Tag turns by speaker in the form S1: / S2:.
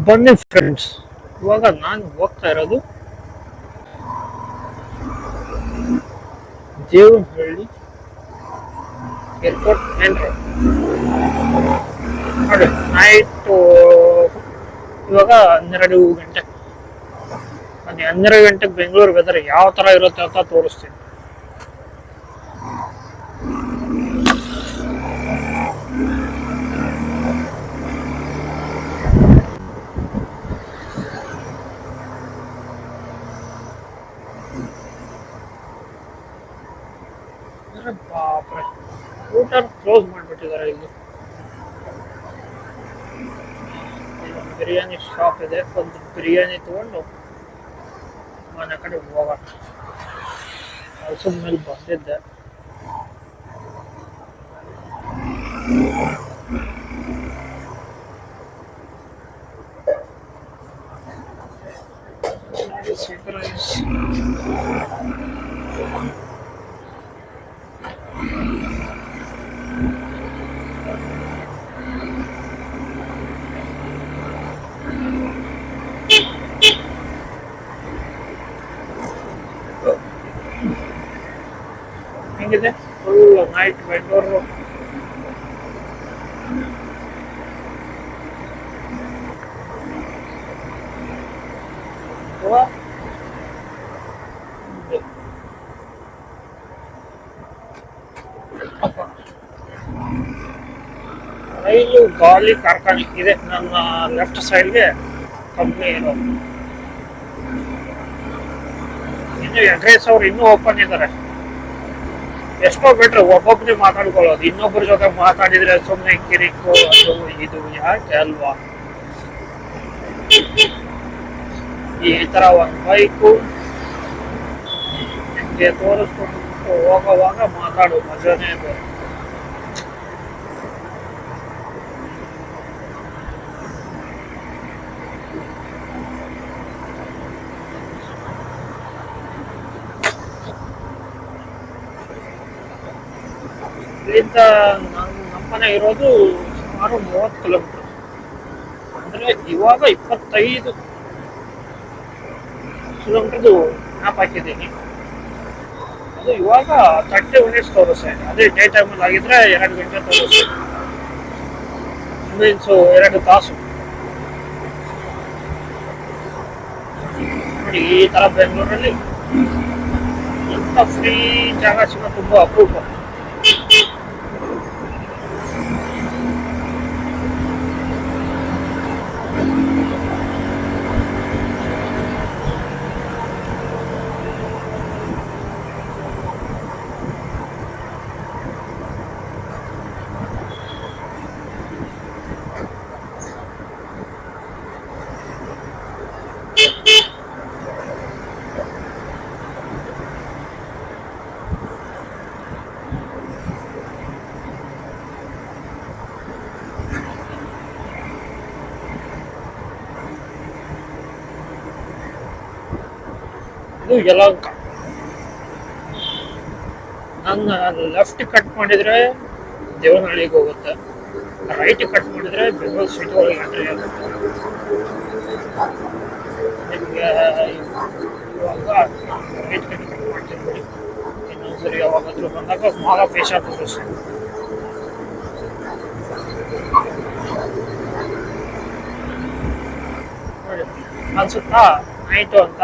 S1: ಬನ್ನಿ ಫ್ರೆಂಡ್ಸ್, ಇವಾಗ ನಾನು ಹೋಗ್ತಾ ಇರೋದು ದೇವನಹಳ್ಳಿ ಏರ್ಪೋರ್ಟ್ ಮೇನ್ ರೋಡ್. ನೋಡಿ, ನೈಟು ಇವಾಗ 12 ಗಂಟೆ. ನಾನು 12 ಗಂಟೆಗೆ ಬೆಂಗಳೂರು ವೆದರ್ ಯಾವ ಥರ ಇರುತ್ತೆ ಅಂತ ತೋರಿಸ್ತೀನಿ. ಬಾಪ್ರೆ, ಸ್ಕೂಟರ್ ಕ್ಲೋಸ್ ಮಾಡಿಬಿಟ್ಟಿದ್ದಾರೆ. ಇಲ್ಲಿ ಬಿರಿಯಾನಿ ಶಾಪ್ ಇದೆ. ಒಂದು ಬಿರಿಯಾನಿ ತಗೊಂಡು ಮನೆ ಕಡೆ ಹೋಗೋಣ. ಕೆಲಸದ ಮೇಲೆ ಬಂದಿದ್ದೆ. ಹೆಂಗಿದೆ ಫುಲ್ ನೈಟ್ ಬೆಂಗಳೂರು. ರೈಲು ಗಾಲಿ ಕಾರ್ಖಾನೆ ಇದೆ ನನ್ನ ಲೆಫ್ಟ್ ಸೈಡ್ಗೆ ಕಂಪ್ನಿ ಇರೋದು. ಇನ್ನು ಅಡ್ರೆಸ್ ಅವ್ರು ಇನ್ನೂ ಓಪನ್ ಇದ್ದಾರೆ. ಎಷ್ಟೋ ಬಿಟ್ರೆ ಒಬ್ಬೊಬ್ಬನೇ ಮಾತಾಡ್ಕೊಳ್ಳೋದು, ಇನ್ನೊಬ್ಬರ ಜೊತೆ ಮಾತಾಡಿದ್ರೆ ಸುಮ್ಮನೆ ಕಿರಿಕು ಅದು ಇದು ಯಾಕೆ ಅಲ್ವಾ. ಈ ತರ ಒಂದು ಬೈಕು ನಿಮಗೆ ತೋರಿಸ್ಕೊಂಡು ಹೋಗೋವಾಗ ಮಾತಾಡೋ ಮಜಾನೇ ಬೇರೆ. ಇಲ್ಲಿಂದ ನಮ್ಮನೆ ಇರೋದು ಸುಮಾರು 30 ಕಿಲೋಮೀಟರ್. ಅಂದ್ರೆ ಇವಾಗ 25 ಕಿಲೋಮೀಟರ್ದು ಮ್ಯಾಪ್ ಹಾಕಿದ್ದೀನಿ. ಅದು ಇವಾಗ 30 ಮಿನಿಟ್ಸ್ ತೋರಿಸ್ತಾ ಇದೆ. ಅದೇ ಡೇ ಟೈಮಲ್ಲಿ ಆಗಿದ್ರೆ 2 ಗಂಟೆ ತೋರಿಸ್ತಾ ಇದೆ. ಮೀನ್ಸು 2 ತಾಸು. ನೋಡಿ, ಈ ತರ ಬೆಂಗಳೂರಲ್ಲಿ ಇಂಥ ಫ್ರೀ ಜಾಗ ಸಿಗೋದು ತುಂಬಾ ಅಪರೂಪ. ಇದು ಯಲಹಂಕ. ನನ್ನ ಲೆಫ್ಟ್ ಕಟ್ ಮಾಡಿದ್ರೆ ದೇವನಹಳ್ಳಿಗೆ ಹೋಗುತ್ತೆ, ರೈಟ್ ಕಟ್ ಮಾಡಿದ್ರೆ ಬೆಂಗಳೂರು ಸಿಟಿ ಒಳಗೆ ಎಂಟ್ರಿ ಆಗುತ್ತೆ. ನಿಮಗೆ ಇವಾಗ ರೈಟ್ ಕಟ್ ಮಾಡ್ತೀನಿ ನೋಡಿ. ಇನ್ನೊಂದ್ಸರಿ ಯಾವಾಗಾದ್ರೂ ಬಂದಾಗ ಮಾಲ್ ಆಫ್ ಏಷ್ಯಾ ತೋರಿಸ್ತೀನಿ. ನೋಡಿ, ಅನ್ಸುತ್ತಾ ನೈಟು ಅಂತ.